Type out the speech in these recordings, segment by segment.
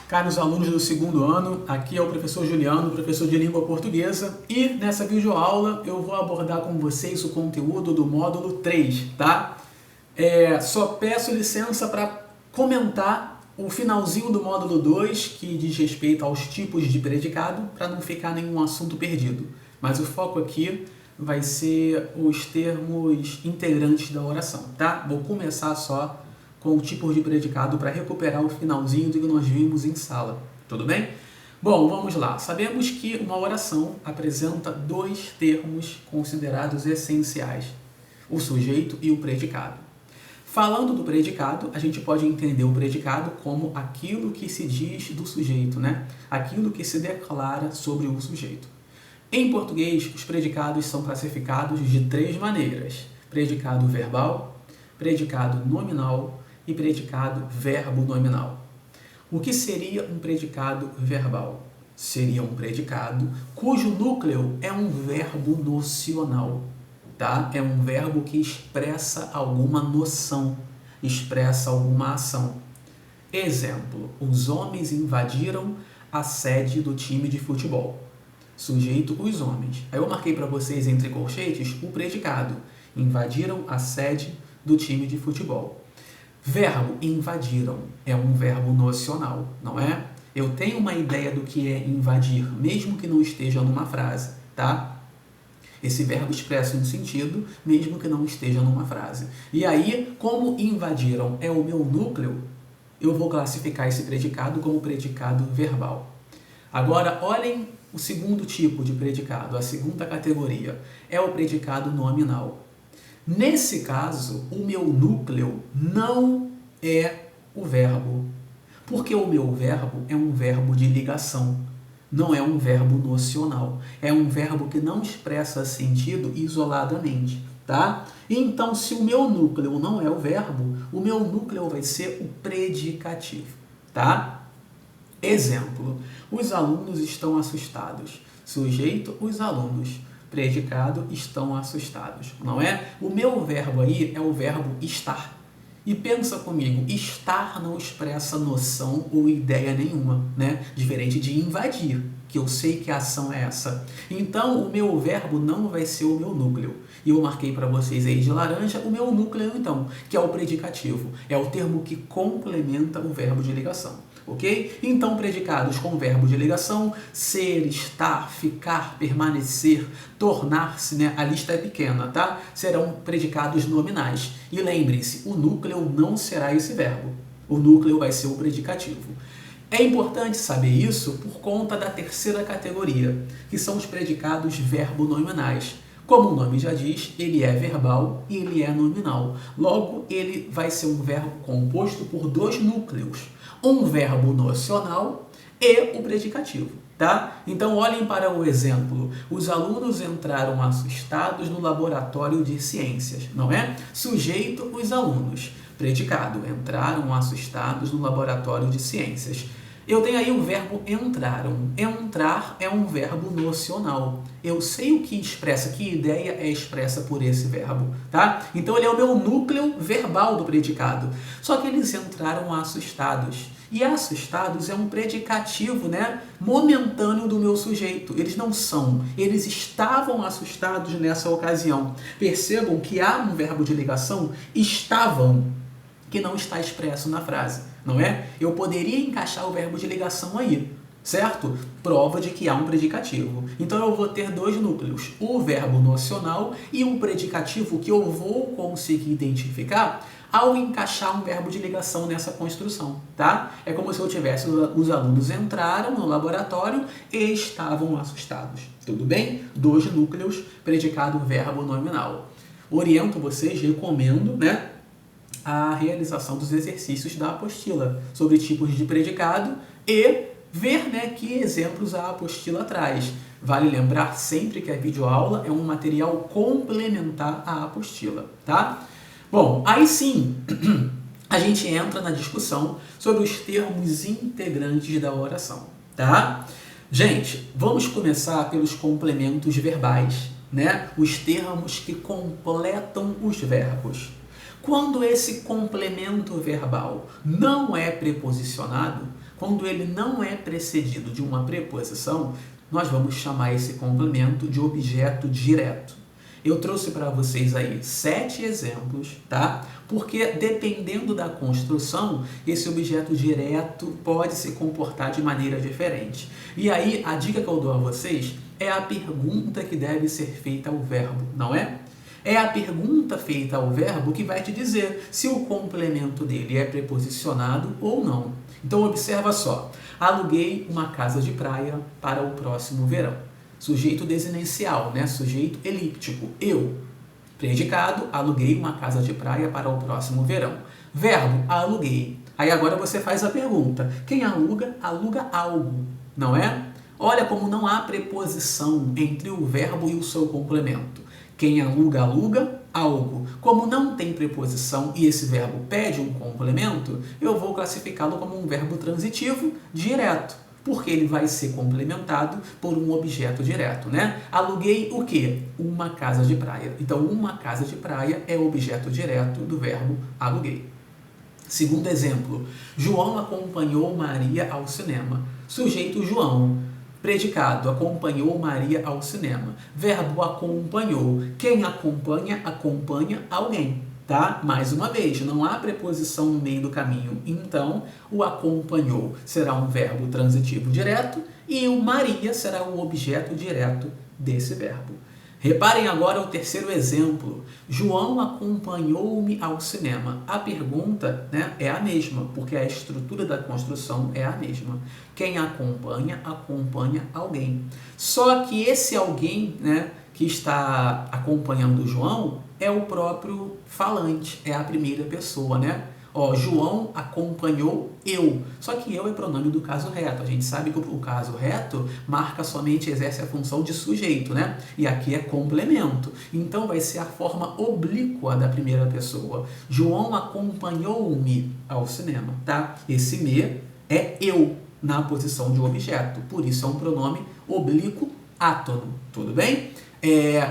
Caros alunos do segundo ano, aqui é o professor Juliano, professor de língua portuguesa, e nessa videoaula eu vou abordar com vocês o conteúdo do módulo 3, tá? Só peço licença para comentar o finalzinho do módulo 2, que diz respeito aos tipos de predicado, para não ficar nenhum assunto perdido. Mas o foco aqui vai ser os termos integrantes da oração, tá? Vou começar só com o tipo de predicado para recuperar o finalzinho do que nós vimos em sala, tudo bem? Bom, vamos lá. Sabemos que uma oração apresenta dois termos considerados essenciais, o sujeito e o predicado. Falando do predicado, a gente pode entender o predicado como aquilo que se diz do sujeito, né? Aquilo que se declara sobre o sujeito. Em português, os predicados são classificados de três maneiras: predicado verbal, predicado nominal e predicado verbo nominal. O que seria um predicado verbal? Seria um predicado cujo núcleo é um verbo nocional, tá? É um verbo que expressa alguma noção, expressa alguma ação. Exemplo: os homens invadiram a sede do time de futebol. Sujeito: os homens. Aí eu marquei para vocês entre colchetes o predicado: invadiram a sede do time de futebol. Verbo: invadiram, é um verbo nocional, não é? Eu tenho uma ideia do que é invadir, mesmo que não esteja numa frase, tá? Esse verbo expressa um sentido, mesmo que não esteja numa frase. E aí, como invadiram é o meu núcleo, eu vou classificar esse predicado como predicado verbal. Agora, olhem o segundo tipo de predicado, a segunda categoria, é o predicado nominal. Nesse caso, o meu núcleo não é o verbo, porque o meu verbo é um verbo de ligação, não é um verbo nocional, é um verbo que não expressa sentido isoladamente, tá? Então, se o meu núcleo não é o verbo, o meu núcleo vai ser o predicativo, tá? Exemplo: os alunos estão assustados. Sujeito: os alunos. Predicado: estão assustados, não é? O meu verbo aí é o verbo estar. E pensa comigo, estar não expressa noção ou ideia nenhuma, né? Diferente de invadir, que eu sei que a ação é essa. Então, o meu verbo não vai ser o meu núcleo. E eu marquei para vocês aí de laranja o meu núcleo, então, que é o predicativo. É o termo que complementa o verbo de ligação. Ok? Então, predicados com verbo de ligação: ser, estar, ficar, permanecer, tornar-se, né? A lista é pequena, tá? Serão predicados nominais. E lembrem-se, o núcleo não será esse verbo. O núcleo vai ser o predicativo. É importante saber isso por conta da terceira categoria, que são os predicados verbo-nominais. Como o nome já diz, ele é verbal e ele é nominal. Logo, ele vai ser um verbo composto por dois núcleos: um verbo nocional e o predicativo, tá? Então, olhem para o exemplo. Os alunos entraram assustados no laboratório de ciências, não é? Sujeito: os alunos. Predicado: entraram assustados no laboratório de ciências. Eu tenho aí o verbo entraram. Entrar é um verbo nocional. Eu sei o que expressa, que ideia é expressa por esse verbo, tá? Então ele é o meu núcleo verbal do predicado. Só que eles entraram assustados. E assustados é um predicativo, né, momentâneo do meu sujeito. Eles não são, eles estavam assustados nessa ocasião. Percebam que há um verbo de ligação, estavam, que não está expresso na frase, não é? Eu poderia encaixar o verbo de ligação aí, certo? Prova de que há um predicativo. Então eu vou ter dois núcleos: o verbo nocional e um predicativo que eu vou conseguir identificar ao encaixar um verbo de ligação nessa construção, tá? É como se eu tivesse: os alunos entraram no laboratório e estavam assustados. Tudo bem? Dois núcleos, predicado verbo nominal. Oriento vocês, recomendo, né, a realização dos exercícios da apostila sobre tipos de predicado e ver, né, que exemplos a apostila traz. Vale lembrar sempre que a videoaula é um material complementar à apostila, tá? Bom, aí sim, a gente entra na discussão sobre os termos integrantes da oração, tá? Gente, vamos começar pelos complementos verbais, né? Os termos que completam os verbos. Quando esse complemento verbal não é preposicionado, quando ele não é precedido de uma preposição, nós vamos chamar esse complemento de objeto direto. Eu trouxe para vocês aí 7 exemplos, tá? Porque dependendo da construção, esse objeto direto pode se comportar de maneira diferente. E aí, a dica que eu dou a vocês é a pergunta que deve ser feita ao verbo, não é? É a pergunta feita ao verbo que vai te dizer se o complemento dele é preposicionado ou não. Então, observa só. Aluguei uma casa de praia para o próximo verão. Sujeito desinencial, né? Sujeito elíptico. Eu. Predicado, aluguei uma casa de praia para o próximo verão. Verbo, aluguei. Aí agora você faz a pergunta. Quem aluga, aluga algo, não é? Olha como não há preposição entre o verbo e o seu complemento. Quem aluga, aluga algo. Como não tem preposição e esse verbo pede um complemento, eu vou classificá-lo como um verbo transitivo direto, porque ele vai ser complementado por um objeto direto, né? Aluguei o quê? Uma casa de praia. Então, uma casa de praia é objeto direto do verbo aluguei. Segundo exemplo, João acompanhou Maria ao cinema. Sujeito João. Predicado, acompanhou Maria ao cinema. Verbo acompanhou. Quem acompanha, acompanha alguém, tá? Mais uma vez, não há preposição no meio do caminho. Então, o acompanhou será um verbo transitivo direto e o Maria será um objeto direto desse verbo. Reparem agora o terceiro exemplo. João acompanhou-me ao cinema. A pergunta, né, é a mesma, porque a estrutura da construção é a mesma. Quem acompanha, acompanha alguém. Só que esse alguém, né, que está acompanhando João é o próprio falante, é a primeira pessoa, né? Ó, João acompanhou eu. Só que eu é pronome do caso reto. A gente sabe que o caso reto marca somente, exerce a função de sujeito, né? E aqui é complemento. Então vai ser a forma oblíqua da primeira pessoa. João acompanhou-me ao cinema, tá? Esse me é eu na posição de objeto. Por isso é um pronome oblíquo átono. Tudo bem?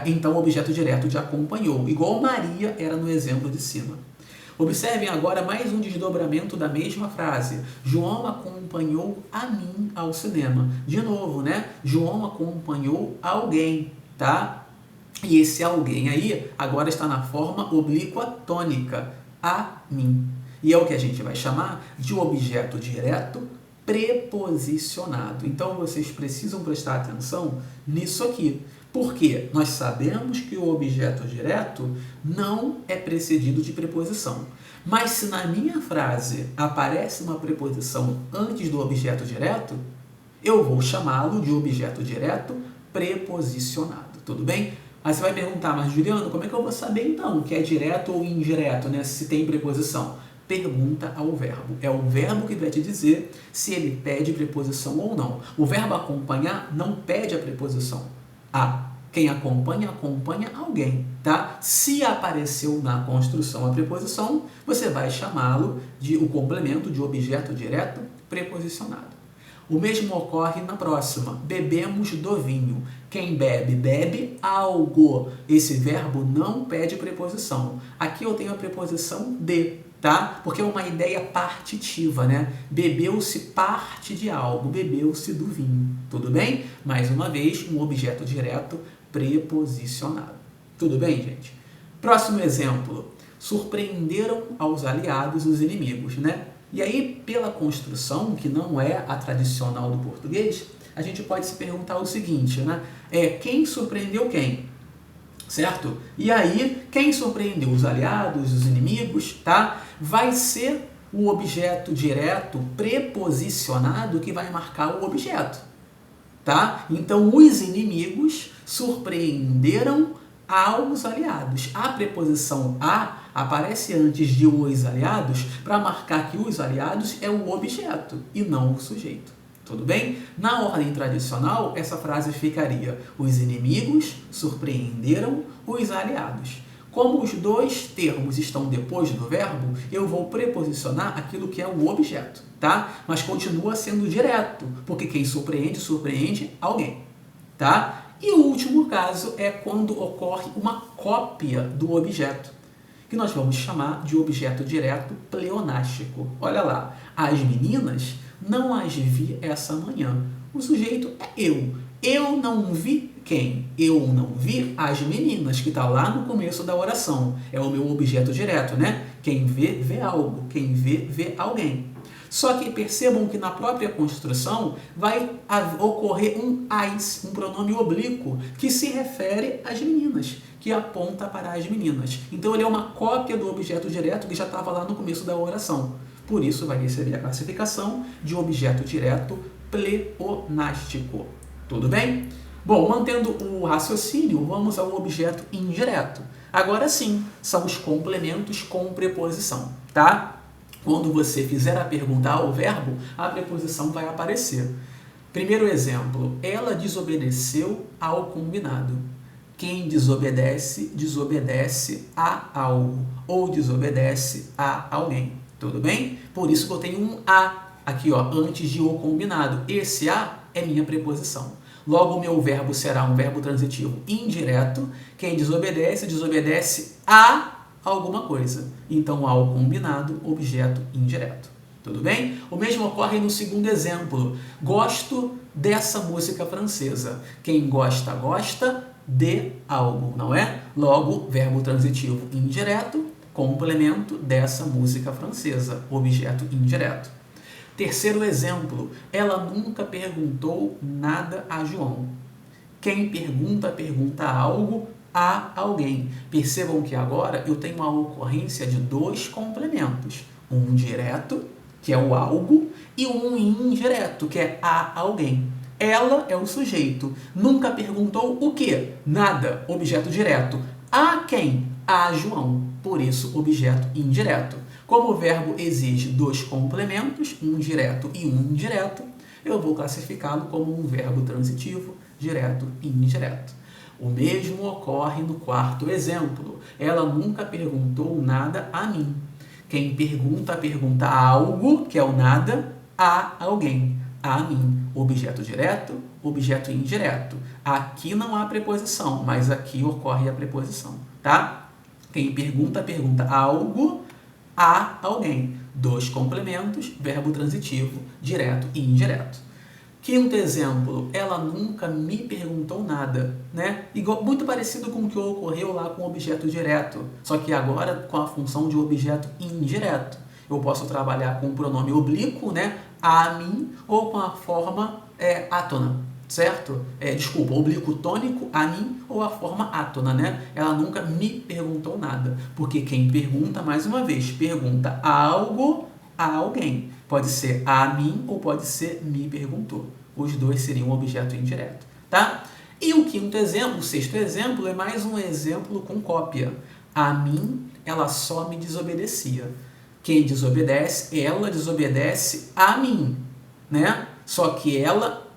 Então, o objeto direto de acompanhou. Igual Maria era no exemplo de cima. Observem agora mais um desdobramento da mesma frase. João acompanhou a mim ao cinema. De novo, né? João acompanhou alguém, tá? E esse alguém aí agora está na forma oblíqua tônica. A mim. E é o que a gente vai chamar de objeto direto preposicionado. Então, vocês precisam prestar atenção nisso aqui. Porque nós sabemos que o objeto direto não é precedido de preposição. Mas se na minha frase aparece uma preposição antes do objeto direto, eu vou chamá-lo de objeto direto preposicionado. Tudo bem? Aí você vai perguntar, mas Juliano, como é que eu vou saber então que é direto ou indireto, né, se tem preposição? Pergunta ao verbo. É o verbo que vai te dizer se ele pede preposição ou não. O verbo acompanhar não pede a preposição. Quem acompanha, acompanha alguém, tá? Se apareceu na construção a preposição, você vai chamá-lo de o complemento de objeto direto preposicionado. O mesmo ocorre na próxima. Bebemos do vinho. Quem bebe, bebe algo. Esse verbo não pede preposição. Aqui eu tenho a preposição de, tá? Porque é uma ideia partitiva, né? Bebeu-se parte de algo, bebeu-se do vinho. Tudo bem? Mais uma vez, um objeto direto preposicionado. Tudo bem, gente? Próximo exemplo. Surpreenderam aos aliados os inimigos, né? E aí, pela construção, que não é a tradicional do português, a gente pode se perguntar o seguinte, né? Quem surpreendeu quem? Certo? E aí, quem surpreendeu os aliados, os inimigos, tá? Vai ser o objeto direto preposicionado que vai marcar o objeto, tá? Então, os inimigos surpreenderam aos aliados. A preposição a aparece antes de os aliados para marcar que os aliados é o objeto e não o sujeito. Tudo bem? Na ordem tradicional, essa frase ficaria: os inimigos surpreenderam os aliados. Como os dois termos estão depois do verbo, eu vou preposicionar aquilo que é o objeto, tá? Mas continua sendo direto, porque quem surpreende, surpreende alguém, tá? E o último caso é quando ocorre uma cópia do objeto. que nós vamos chamar de objeto direto pleonástico. Olha lá, as meninas não as vi essa manhã. O sujeito é eu. Eu não vi quem? Eu não vi as meninas, que está lá no começo da oração. É o meu objeto direto, né? Quem vê, vê algo. Quem vê, vê alguém. Só que percebam que na própria construção vai ocorrer um as, um pronome oblíquo, que se refere às meninas, que aponta para as meninas. Então ele é uma cópia do objeto direto que já estava lá no começo da oração. Por isso vai receber a classificação de objeto direto pleonástico. Tudo bem? Bom, mantendo o raciocínio, vamos ao objeto indireto. Agora sim, são os complementos com preposição, tá? Quando você fizer a pergunta ao verbo, a preposição vai aparecer. Primeiro exemplo, ela desobedeceu ao combinado. Quem desobedece, desobedece a algo, ou desobedece a alguém. Tudo bem? Por isso que eu tenho um a aqui, ó, antes de o combinado. Esse a é minha preposição. Logo, o meu verbo será um verbo transitivo indireto. Quem desobedece, desobedece a alguma coisa. Então, ao combinado, objeto indireto. Tudo bem? O mesmo ocorre no segundo exemplo. Gosto dessa música francesa. Quem gosta, gosta de algo, não é? Logo, verbo transitivo indireto, complemento dessa música francesa, objeto indireto. Terceiro exemplo, ela nunca perguntou nada a João. Quem pergunta, pergunta algo a alguém. Percebam que agora eu tenho a ocorrência de dois complementos. Um direto, que é o algo, e um indireto, que é a alguém. Ela é o sujeito. Nunca perguntou o quê? Nada, objeto direto. A quem? A João. Por isso, objeto indireto. Como o verbo exige dois complementos, um direto e um indireto, eu vou classificá-lo como um verbo transitivo, direto e indireto. O mesmo ocorre no quarto exemplo. Ela nunca perguntou nada a mim. Quem pergunta, pergunta algo, que é o nada, a alguém. A mim. Objeto direto, objeto indireto. Aqui não há preposição, mas aqui ocorre a preposição, tá? Quem pergunta, pergunta algo a alguém. Dois complementos, verbo transitivo, direto e indireto. Quinto exemplo, ela nunca me perguntou nada, né? Igual, muito parecido com o que ocorreu lá com o objeto direto, só que agora com a função de objeto indireto. Eu posso trabalhar com o pronome oblíquo, né? A mim, ou com a forma átona, certo? Oblíquo tônico, a mim, ou a forma átona, né? Ela nunca me perguntou nada, porque quem pergunta, mais uma vez, pergunta algo a alguém. Pode ser a mim ou pode ser me perguntou. Os dois seriam objeto indireto, tá? E o quinto exemplo, o sexto exemplo, é mais um exemplo com cópia. A mim, ela só me desobedecia. Quem desobedece, ela desobedece a mim, né? Só que ela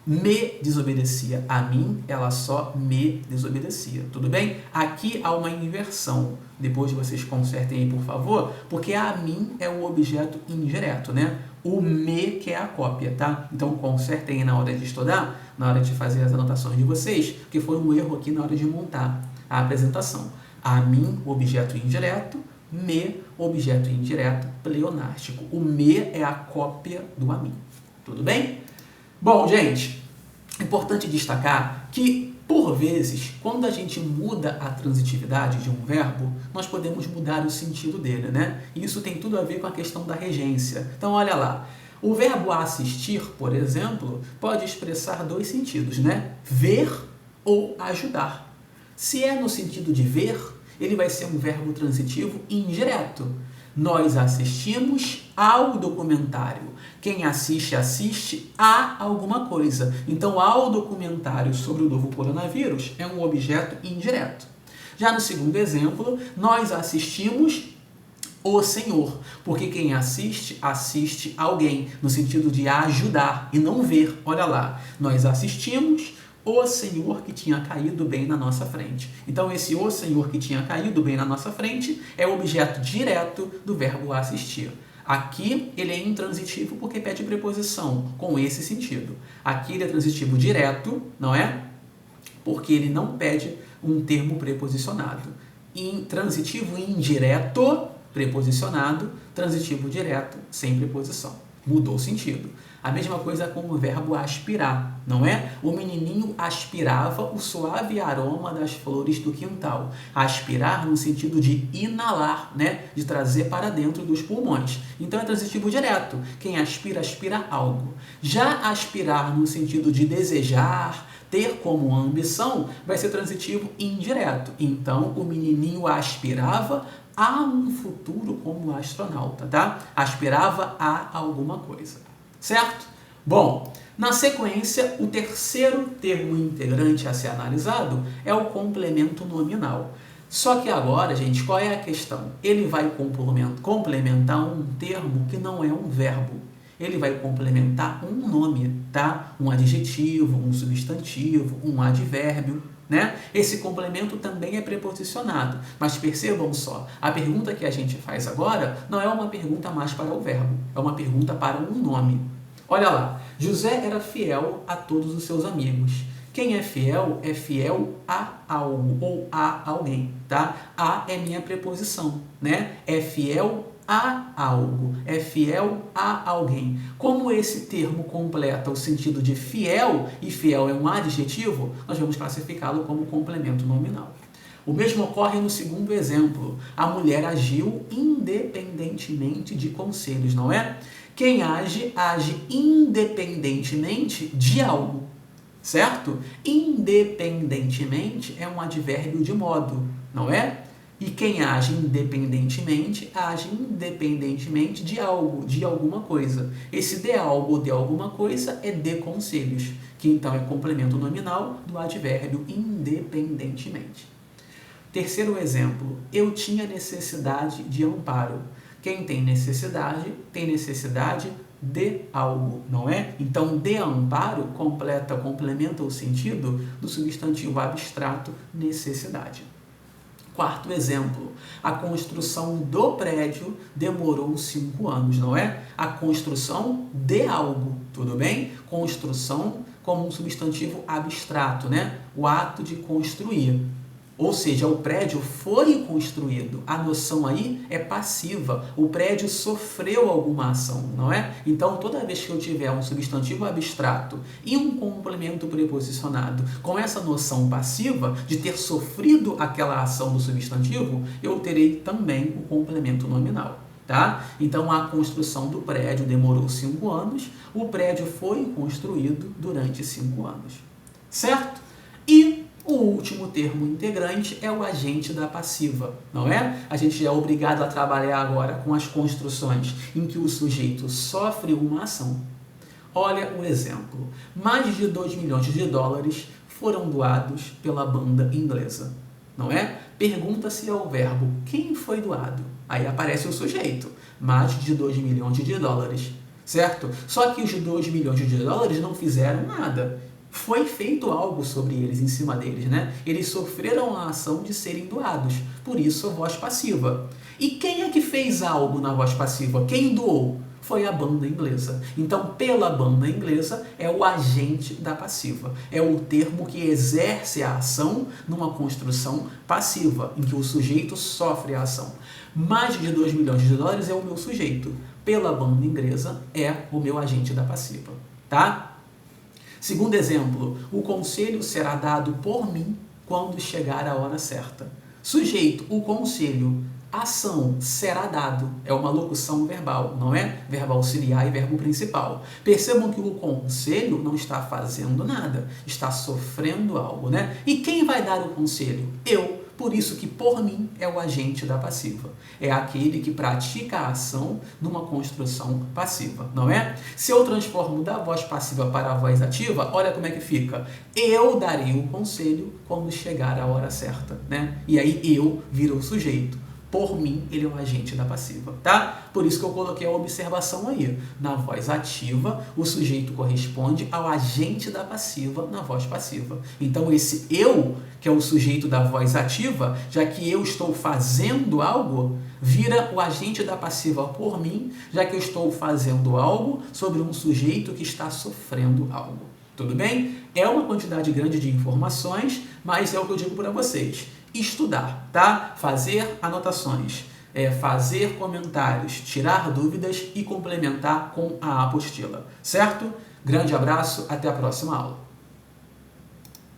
me desobedecia. A mim, ela só me desobedecia. Tudo bem? Aqui há uma inversão. Depois vocês consertem aí, por favor, porque a mim é o objeto indireto, né? O me que é a cópia, tá? Então consertem aí na hora de estudar, na hora de fazer as anotações de vocês, que foi um erro aqui na hora de montar a apresentação. A mim, objeto indireto, me, objeto indireto pleonástico. O me é a cópia do a mim. Tudo bem? Bom, gente, é importante destacar que, por vezes, quando a gente muda a transitividade de um verbo, nós podemos mudar o sentido dele, né? E isso tem tudo a ver com a questão da regência. Então, olha lá. O verbo assistir, por exemplo, pode expressar dois sentidos, né? Ver ou ajudar. Se é no sentido de ver, ele vai ser um verbo transitivo indireto. Nós assistimos ao documentário. Quem assiste, assiste a alguma coisa. Então, ao documentário sobre o novo coronavírus é um objeto indireto. Já no segundo exemplo, nós assistimos o Senhor, porque quem assiste, assiste alguém, no sentido de ajudar e não ver. Olha lá, nós assistimos o Senhor que tinha caído bem na nossa frente. Então, esse o Senhor que tinha caído bem na nossa frente é o objeto direto do verbo assistir. Aqui ele é intransitivo porque pede preposição com esse sentido. Aqui ele é transitivo direto, não é? Porque ele não pede um termo preposicionado. Transitivo indireto, preposicionado. Transitivo direto, sem preposição. Mudou o sentido. A mesma coisa com o verbo aspirar, não é? O menininho aspirava o suave aroma das flores do quintal. Aspirar no sentido de inalar, né? De trazer para dentro dos pulmões. Então é transitivo direto. Quem aspira, aspira algo. Já aspirar no sentido de desejar, ter como ambição, vai ser transitivo indireto. Então o menininho aspirava a um futuro como astronauta, tá? Aspirava a alguma coisa. Certo? Bom, na sequência, o terceiro termo integrante a ser analisado é o complemento nominal. Só que agora, gente, qual é a questão? Ele vai complementar um termo que não é um verbo. Ele vai complementar um nome, tá? Um adjetivo, um substantivo, um advérbio, né? Esse complemento também é preposicionado, mas percebam só, a pergunta que a gente faz agora não é uma pergunta mais para o verbo, é uma pergunta para um nome. Olha lá, José era fiel a todos os seus amigos. Quem é fiel a algo ou a alguém, tá? A é minha preposição, né? É fiel a algo, é fiel a alguém. Como esse termo completa o sentido de fiel, e fiel é um adjetivo, nós vamos classificá-lo como complemento nominal. O mesmo ocorre no segundo exemplo. A mulher agiu independentemente de conselhos, não é? Quem age, age independentemente de algo, certo? Independentemente é um advérbio de modo, não é? E quem age independentemente de algo, de alguma coisa. Esse de algo ou de alguma coisa é de conselhos, que então é complemento nominal do advérbio independentemente. Terceiro exemplo, eu tinha necessidade de amparo. Quem tem necessidade de algo, não é? Então, de amparo complementa o sentido do substantivo abstrato necessidade. Quarto exemplo, a construção do prédio demorou 5 anos, não é? A construção de algo, tudo bem? Construção como um substantivo abstrato, né? O ato de construir. Ou seja, o prédio foi construído. A noção aí é passiva. O prédio sofreu alguma ação, não é? Então, toda vez que eu tiver um substantivo abstrato e um complemento preposicionado com essa noção passiva de ter sofrido aquela ação do substantivo, eu terei também o complemento nominal. Tá? Então, a construção do prédio demorou 5 anos, o prédio foi construído durante 5 anos. Certo? E o último termo integrante é o agente da passiva, não é? A gente é obrigado a trabalhar agora com as construções em que o sujeito sofre uma ação. Olha o exemplo. Mais de 2 milhões de dólares foram doados pela banda inglesa, não é? Pergunta-se ao verbo quem foi doado. Aí aparece o sujeito. Mais de 2 milhões de dólares, certo? Só que os 2 milhões de dólares não fizeram nada. Foi feito algo sobre eles, em cima deles, né? Eles sofreram a ação de serem doados, por isso a voz passiva. E quem é que fez algo na voz passiva? Quem doou? Foi a banda inglesa. Então, pela banda inglesa, é o agente da passiva. É o termo que exerce a ação numa construção passiva, em que o sujeito sofre a ação. Mais de 2 milhões de dólares é o meu sujeito. Pela banda inglesa, é o meu agente da passiva. Tá? Segundo exemplo, o conselho será dado por mim quando chegar a hora certa. Sujeito, o conselho. Ação, será dado. É uma locução verbal, não é? Verbo auxiliar e verbo principal. Percebam que o conselho não está fazendo nada, está sofrendo algo, né? E quem vai dar o conselho? Eu. Por isso que por mim é o agente da passiva. É aquele que pratica a ação numa construção passiva, não é? Se eu transformo da voz passiva para a voz ativa, olha como é que fica. Eu darei o conselho quando chegar a hora certa, né? E aí eu viro o sujeito. Por mim, ele é o agente da passiva, tá? Por isso que eu coloquei a observação aí. Na voz ativa, o sujeito corresponde ao agente da passiva na voz passiva. Então, esse eu, que é o sujeito da voz ativa, já que eu estou fazendo algo, vira o agente da passiva por mim, já que eu estou fazendo algo sobre um sujeito que está sofrendo algo. Tudo bem? É uma quantidade grande de informações, mas é o que eu digo para vocês. Estudar, tá? Fazer anotações, fazer comentários, tirar dúvidas e complementar com a apostila, certo? Grande abraço, até a próxima aula.